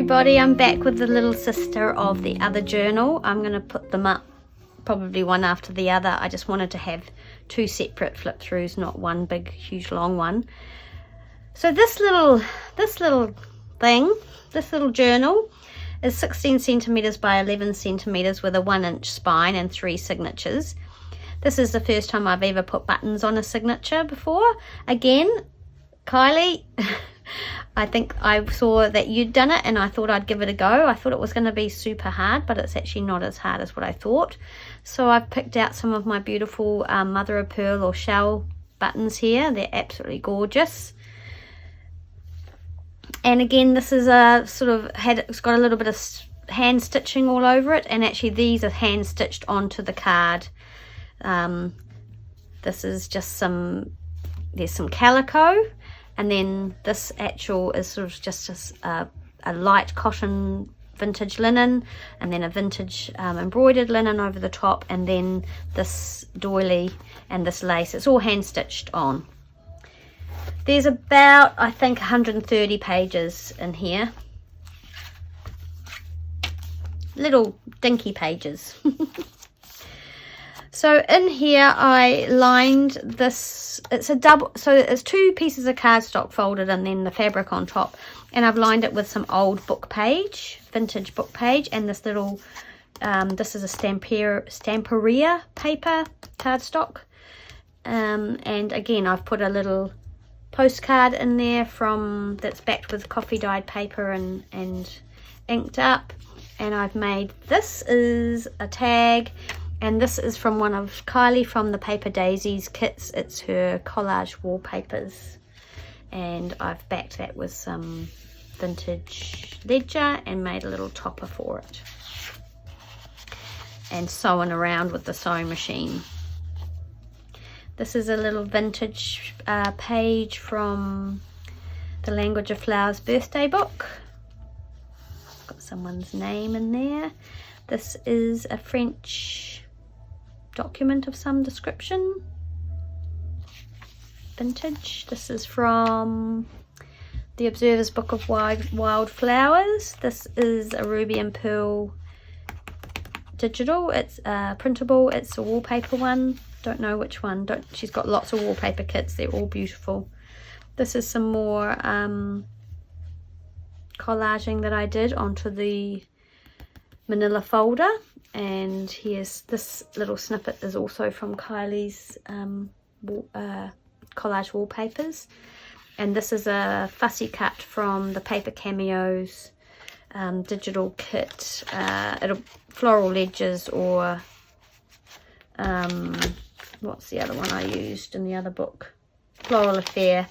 everybody, I'm back with the little sister of the other journal. I'm going to put them up probably one after the other. I just wanted to have two separate flip throughs, not one big huge long one. So this little journal is 16 centimeters by 11 centimeters with a 1-inch spine and 3 signatures. This is the first time I've ever put buttons on a signature before. Again, Kylie, I think I saw that you'd done it and I thought I'd give it a go. I thought it was going to be super hard, but it's actually not as hard as what I thought. So I've picked out some of my beautiful mother of pearl or shell buttons here. They're absolutely gorgeous. And again, this is a sort of it's got a little bit of hand stitching all over it, and actually these are hand stitched onto the card. This is just there's some calico, and then this actual is sort of just a light cotton vintage linen, and then a vintage embroidered linen over the top, and then this doily and this lace. It's all hand stitched on. There's about, I think, 130 pages in here. Little dinky pages. So in here I lined this, it's a double, so it's 2 pieces of cardstock folded and then the fabric on top, and I've lined it with some old book page, vintage book page, and this little this is a Stamperia paper cardstock, and again I've put a little postcard in there that's backed with coffee dyed paper and inked up, and I've made, this is a tag. And this is from one of Kylie from the Paper Daisies kits. It's her collage wallpapers. And I've backed that with some vintage ledger and made a little topper for it. And sewn around with the sewing machine. This is a little vintage page from the Language of Flowers birthday book. Got someone's name in there. This is a French document of some description, vintage. This is from the Observer's Book of Wild Flowers. This is a Ruby and Pearl digital. It's printable. It's a wallpaper one. Don't know which one. She's got lots of wallpaper kits. They're all beautiful. This is some more collaging that I did onto the manila folder. And here's this little snippet is also from Kylie's collage wallpapers, and this is a fussy cut from the Paper Cameos digital kit, floral ledgers, or what's the other one I used in the other book, Floral Affair.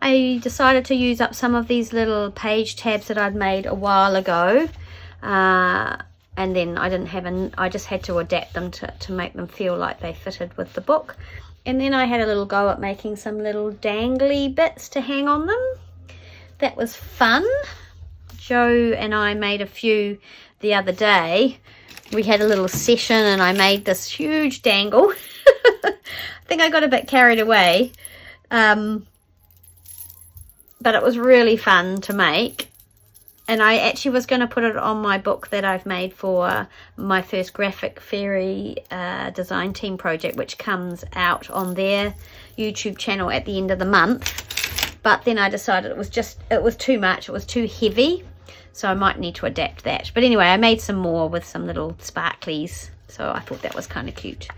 I decided to use up some of these little page tabs that I'd made a while ago, and then I just had to adapt them to make them feel like they fitted with the book. And then I had a little go at making some little dangly bits to hang on them. That was fun. Joe and I made a few the other day. We had a little session and I made this huge dangle. I think I got a bit carried away. But it was really fun to make. And I actually was going to put it on my book that I've made for my first graphic fairy design team project, which comes out on their YouTube channel at the end of the month. But then I decided it was too much. It was too heavy. So I might need to adapt that. But anyway, I made some more with some little sparklies. So I thought that was kind of cute.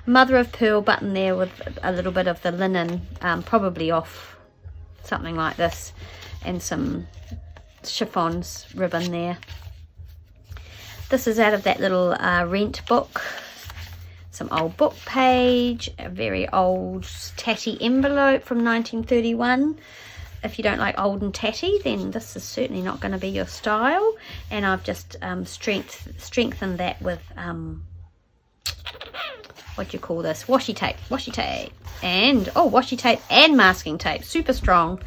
Mother of pearl button there with a little bit of the linen, probably off something like this. And some chiffons ribbon there. This is out of that little rent book, some old book page, a very old tatty envelope from 1931. If you don't like old and tatty, then this is certainly not going to be your style. And I've just strengthened that with what do you call this, washi tape and washi tape and masking tape, super strong.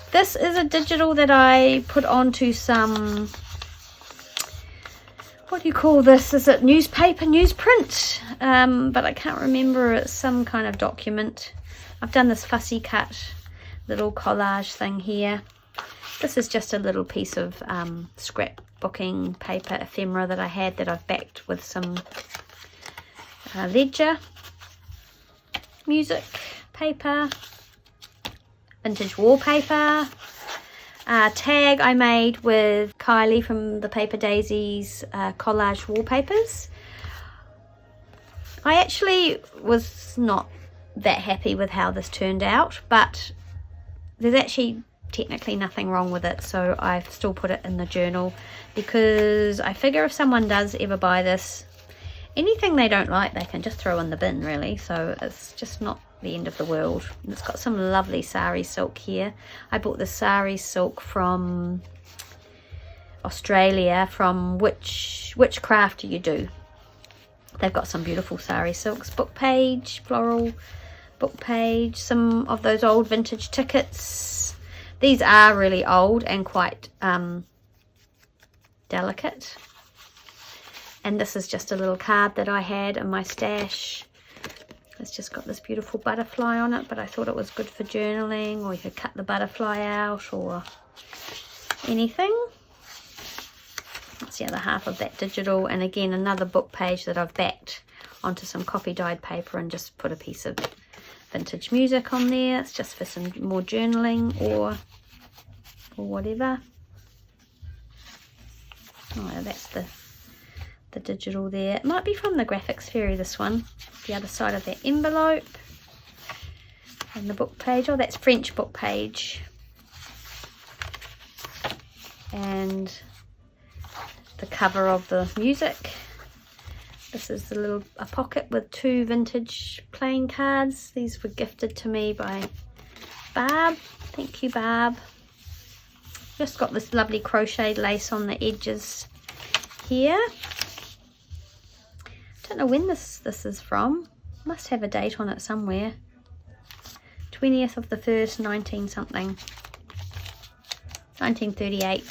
This is a digital that I put onto some, what do you call this? Is it newsprint? But I can't remember. It's some kind of document. I've done this fussy cut little collage thing here. This is just a little piece of scrapbooking paper ephemera that I had that I've backed with some ledger, music paper, vintage wallpaper, tag I made with Kylie from the Paper Daisies collage wallpapers. I actually was not that happy with how this turned out, but there's actually technically nothing wrong with it, so I've still put it in the journal because I figure if someone does ever buy this, anything they don't like they can just throw in the bin really, so it's just not the end of the world. And it's got some lovely sari silk here. I bought this sari silk from Australia, from which craft do you do? They've got some beautiful sari silks, book page, floral book page, some of those old vintage tickets. These are really old and quite delicate. And this is just a little card that I had in my stash. It's just got this beautiful butterfly on it, but I thought it was good for journaling, or you could cut the butterfly out or anything. That's the other half of that digital, and again another book page that I've backed onto some copy dyed paper and just put a piece of vintage music on there. It's just for some more journaling or whatever. Oh, that's the digital there. It might be from the Graphics Fairy, this one. The other side of that envelope. And the book page. Oh, that's French book page. And the cover of the music. This is a pocket with 2 vintage playing cards. These were gifted to me by Barb. Thank you, Barb. Just got this lovely crocheted lace on the edges here. Don't know when this is from. Must have a date on it somewhere. 20th of the 1st, 19 something. 1938.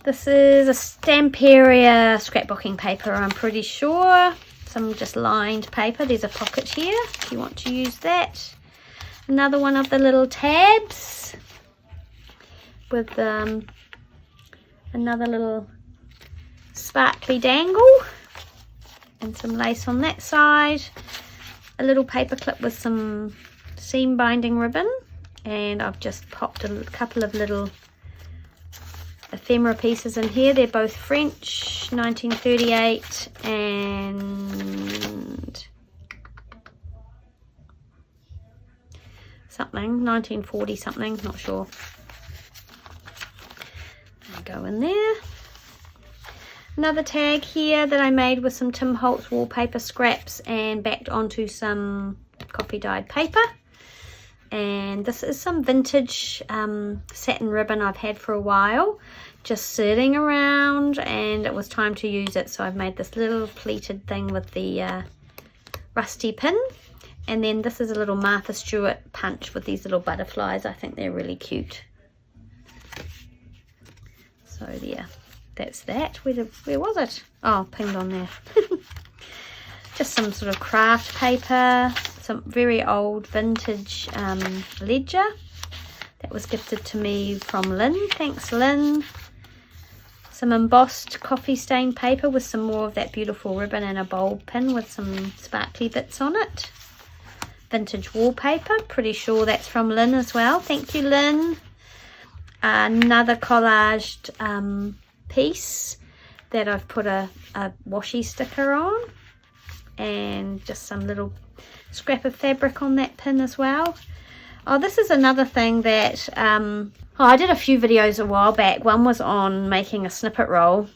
This is a Stamperia scrapbooking paper, I'm pretty sure. Some just lined paper. There's a pocket here if you want to use that. Another one of the little tabs with another little sparkly dangle and some lace on that side. A little paper clip with some seam binding ribbon, and I've just popped a couple of little ephemera pieces in here. They're both French, 1938 and something, 1940 something, not sure. I'll go in there. Another tag here that I made with some Tim Holtz wallpaper scraps and backed onto some copy dyed paper. And this is some vintage satin ribbon I've had for a while, just sitting around, and it was time to use it, so I've made this little pleated thing with the rusty pin. And then this is a little Martha Stewart punch with these little butterflies. I think they're really cute. So yeah, that's that. Where was it? Oh, pinned on there. Just some sort of craft paper, some very old vintage ledger that was gifted to me from Lynn. Thanks, Lynn. Some embossed coffee stain paper with some more of that beautiful ribbon and a bulb pin with some sparkly bits on it. Vintage wallpaper, pretty sure that's from Lynn as well. Thank you, Lynn. Another collaged piece that I've put a washi sticker on, and just some little scrap of fabric on that pin as well. Oh, this is another thing that I did a few videos a while back. One was on making a snippet roll,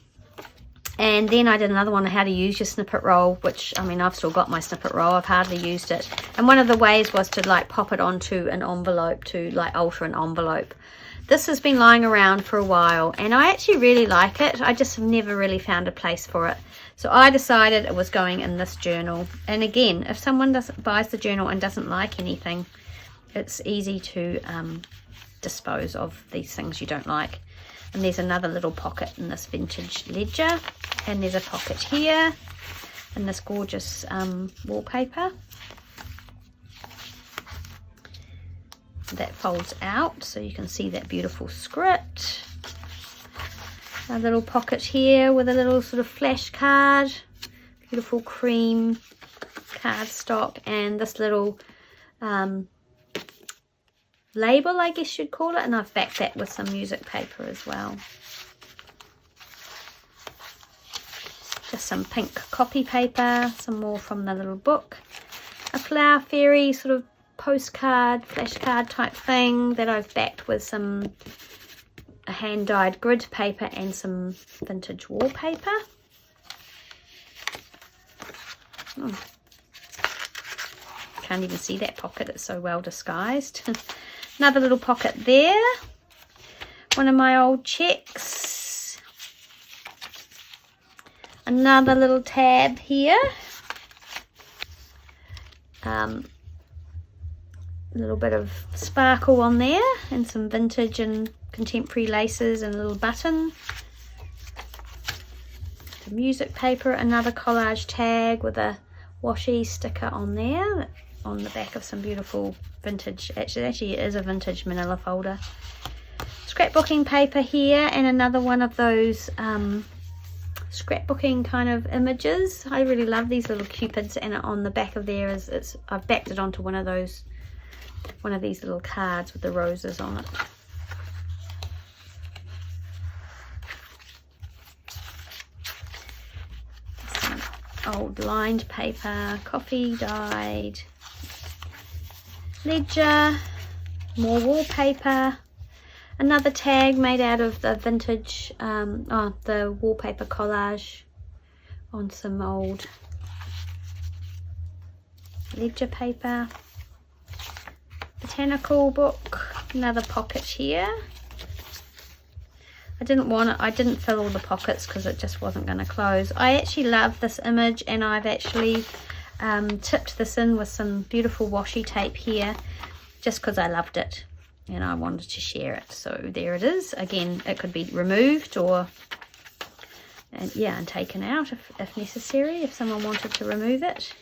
and then I did another one on how to use your snippet roll, which, I mean, I've still got my snippet roll. I've hardly used it. And one of the ways was to like pop it onto an envelope, to like alter an envelope. This has been lying around for a while, and I actually really like it. I just have never really found a place for it. So I decided it was going in this journal. And again, if someone buys the journal and doesn't like anything, it's easy to dispose of these things you don't like. And there's another little pocket in this vintage ledger, and there's a pocket here in this gorgeous wallpaper. that folds out so you can see that beautiful script. A little pocket here with a little sort of flash card, beautiful cream cardstock, and this little label, I guess you'd call it, and I've backed that with some music paper as well. Just some pink copy paper, some more from the little book, a flower fairy sort of postcard, flash card type thing that I've backed with some hand-dyed grid paper and some vintage wallpaper. Can't even see that pocket, it's so well disguised. Another little pocket there, one of my old checks, another little tab here, a little bit of sparkle on there, and some vintage and contemporary laces and a little button. The music paper, another collage tag with a washi sticker on there, on the back of some beautiful vintage, actually it is a vintage manila folder. Scrapbooking paper here, and another one of those scrapbooking kind of images. I really love these little cupids, and on the back of there is I've backed it onto one of these little cards with the roses on it. Some old lined paper, coffee dyed ledger, more wallpaper, another tag made out of the vintage the wallpaper collage on some old ledger paper, botanical book, another pocket here. I didn't fill all the pockets because it just wasn't going to close. I actually love this image, and I've actually tipped this in with some beautiful washi tape here just because I loved it and I wanted to share it. So there it is. Again, it could be removed and taken out if necessary, if someone wanted to remove it.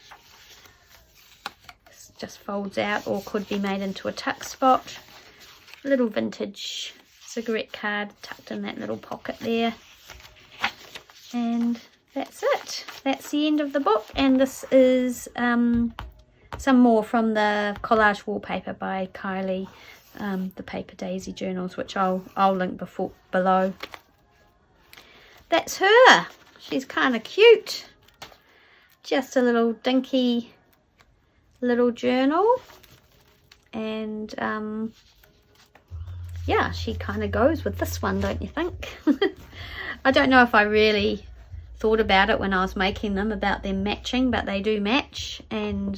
This just folds out, or could be made into a tuck spot. A little vintage cigarette card tucked in that little pocket there. And that's it. That's the end of the book, and this is some more from the collage wallpaper by Kylie, the Paper Daisy journals, which I'll link below. That's her. She's kind of cute. Just a little dinky little journal, and yeah, she kind of goes with this one, don't you think? I don't know if I really thought about it when I was making them, about them matching, but they do match. And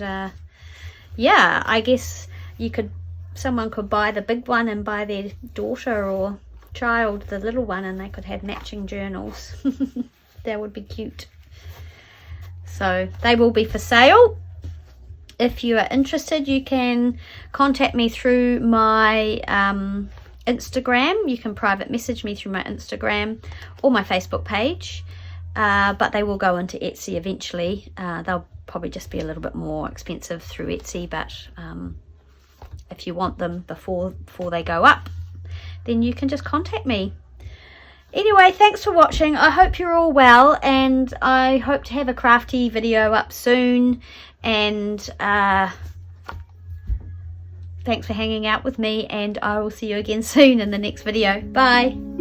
yeah, I guess someone could buy the big one and buy their daughter or child the little one, and they could have matching journals. That would be cute. So they will be for sale. If you are interested, you can contact me through my Instagram. You can private message me through my Instagram or my Facebook page. But they will go into Etsy eventually. They'll probably just be a little bit more expensive through Etsy, but if you want them before they go up, then you can just contact me. Anyway, thanks for watching. I hope you're all well, and I hope to have a crafty video up soon. And thanks for hanging out with me, and I will see you again soon in the next video. Bye.